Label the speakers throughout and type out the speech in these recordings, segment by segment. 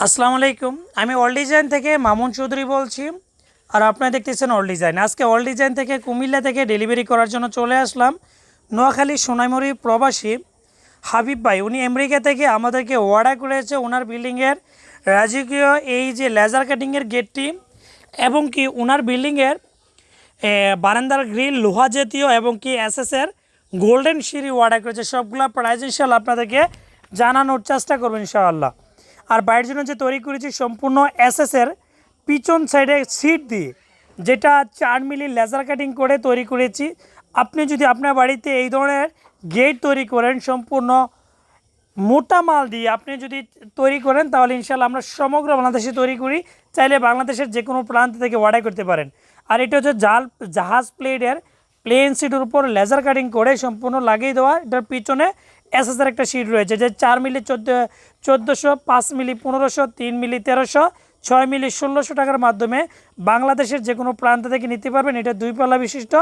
Speaker 1: আসসালামু আলাইকুম। আমি অল ডিজাইন থেকে মামুন চৌধুরী বলছি। আর আপনারা দেখতেছেন অল ডিজাইন। আজকে অল ডিজাইন থেকে কুমিল্লা থেকে ডেলিভারি করার জন্য চলে আসলাম। নোয়াখালী সোনাইমুড়ি প্রবাসী হাবিব ভাই, উনি আমেরিকা থেকে আমাদেরকে অর্ডার করেছে ওনার বিল্ডিংয়ের রাজকীয় এই যে লেজার কাটিংয়ের গেটটি, এবং কি ওনার বিল্ডিংয়ের বারান্দার গ্রিল লোহা জাতীয়, এবং কি এসএসের গোল্ডেন সিঁড়ি অর্ডার করেছে। সবগুলো প্রাইস ইনশাল্লাহ আপনাদেরকে জানানোর চেষ্টা করবো ইনশাআল্লাহ। আর বাইরের জন্য যে তৈরি করেছি সম্পূর্ণ এসএসের পিছন সাইডে সিট দিয়ে, যেটা 4 মিলি লেজার কাটিং করে তৈরি করেছি। আপনি যদি আপনার বাড়িতে এই ধরনের গেট তৈরি করেন সম্পূর্ণ মোটা মাল দিয়ে আপনি যদি তৈরি করেন, তাহলে ইনশাল্লাহ আমরা সমগ্র বাংলাদেশে তৈরি করি। চাইলে বাংলাদেশের যে কোনো প্রান্ত থেকে অর্ডার করতে পারেন। আর এটা হচ্ছে জাহাজ প্লেটের প্লেন সিটের উপর লেজার কাটিং করে সম্পূর্ণ লাগিয়ে দেওয়া। এটার পিছনে এসএসের একটা সিট রয়েছে, যে 4 মিলি 1400, 5 মিলি 1500, 3 মিলি 1300, 6 মিলি 1600 টাকার মাধ্যমে বাংলাদেশের যে কোনো প্রান্ত থেকে নিতে পারবেন। এটা 2 পাল্লা বিশিষ্ট,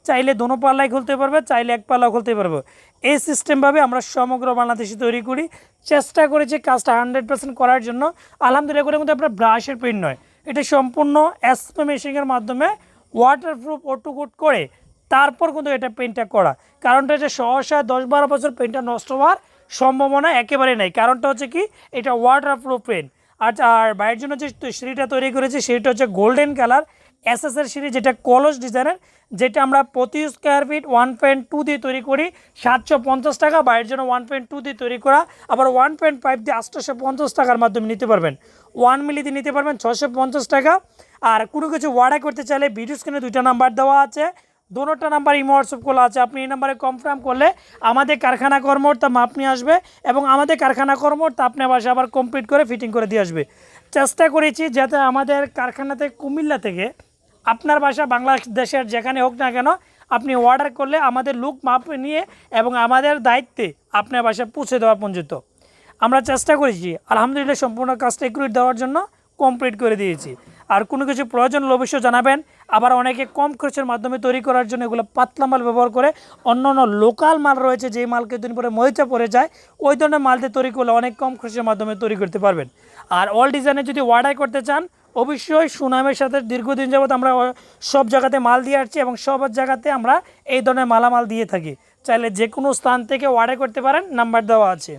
Speaker 1: চাইলে দোনো পাল্লাই খুলতে পারবে, চাইলে এক পাল্লাও খুলতে পারবে। এই সিস্টেমভাবে আমরা সমগ্র বাংলাদেশে তৈরি করি। চেষ্টা করেছি কাজটা 100% করার জন্য। আলহামদুলিল্লাহ করে মধ্যে আপনার ব্রাশের প্রিন্ট নয়, এটা সম্পূর্ণ এসপি মেশিনের মাধ্যমে ওয়াটারপ্রুফ অটোকোট করে তারপর কিন্তু এটা পেন্টটা করা। কারণটা হচ্ছে সহসা 10-12 বছর পেন্টটা নষ্ট হওয়ার সম্ভাবনা একেবারে নেই। কারণটা হচ্ছে কি, এটা ওয়াটারপ্রুফ পেন্ট। আর বাইরের জন্য যে সিঁড়িটা তৈরি করেছি সেটা হচ্ছে গোল্ডেন কালার এসএসের সিঁড়ি, যেটা কলস ডিজাইনের, যেটা আমরা প্রতি স্কোয়ার ফিট 1.2 দিয়ে তৈরি করি 750 টাকা। বাইরের জন্য 1.2 দিয়ে তৈরি করা, আবার 1.5 দিয়ে 850 টাকার মাধ্যমে নিতে পারবেন। 1 মিলি দিয়ে নিতে পারবেন 650 টাকা। আর কোনো কিছু অর্ডার করতে চাইলে ভিডিও স্ক্রিনে 2টা নাম্বার দেওয়া আছে, দোনোটা নাম্বার ইমো হোয়াটসঅ্যাপ খোলা আছে। আপনি এই নাম্বারে কনফার্ম করলে আমাদের কারখানা কর্মকর্তা মাপ নিয়ে আসবে, এবং আমাদের কারখানা কর্মকর্তা আপনার বাসা আবার কমপ্লিট করে ফিটিং করে দিয়ে আসবে। চেষ্টা করেছি যাতে আমাদের কারখানাতে কুমিল্লা থেকে আপনার বাসা বাংলাদেশের যেখানে হোক না কেন, আপনি অর্ডার করলে আমাদের লোক মাপ নিয়ে এবং আমাদের দায়িত্বে আপনার বাসায় পৌঁছে দেওয়া পর্যন্ত আমরা চেষ্টা করেছি। আলহামদুলিল্লাহ সম্পূর্ণ কাজটা একুরেট দেওয়ার জন্য কমপ্লিট করে দিয়েছি। আর কোনো কিছু প্রয়োজন হলে অবশ্যই জানাবেন। আবার অনেকে কম খরচের মাধ্যমে তৈরি করার জন্য এগুলো পাতলা মাল ব্যবহার করে। অন্য অন্য লোকাল মাল রয়েছে, যেই মালকে দিন পরে মরিচা পড়ে যায়, ওই ধরনের মাল দিয়ে তৈরি করলে অনেক কম খরচের মাধ্যমে তৈরি করতে পারবেন। আর অল ডিজাইনে যদি অর্ডার করতে চান, অবশ্যই সুনামের সাথে দীর্ঘদিন যাবত আমরা সব জায়গাতে মাল দিয়ে আসছি, এবং সব জায়গাতে আমরা এই ধরনের মালামাল দিয়ে থাকি। চাইলে যে কোনো স্থান থেকে অর্ডার করতে পারেন, নাম্বার দেওয়া আছে।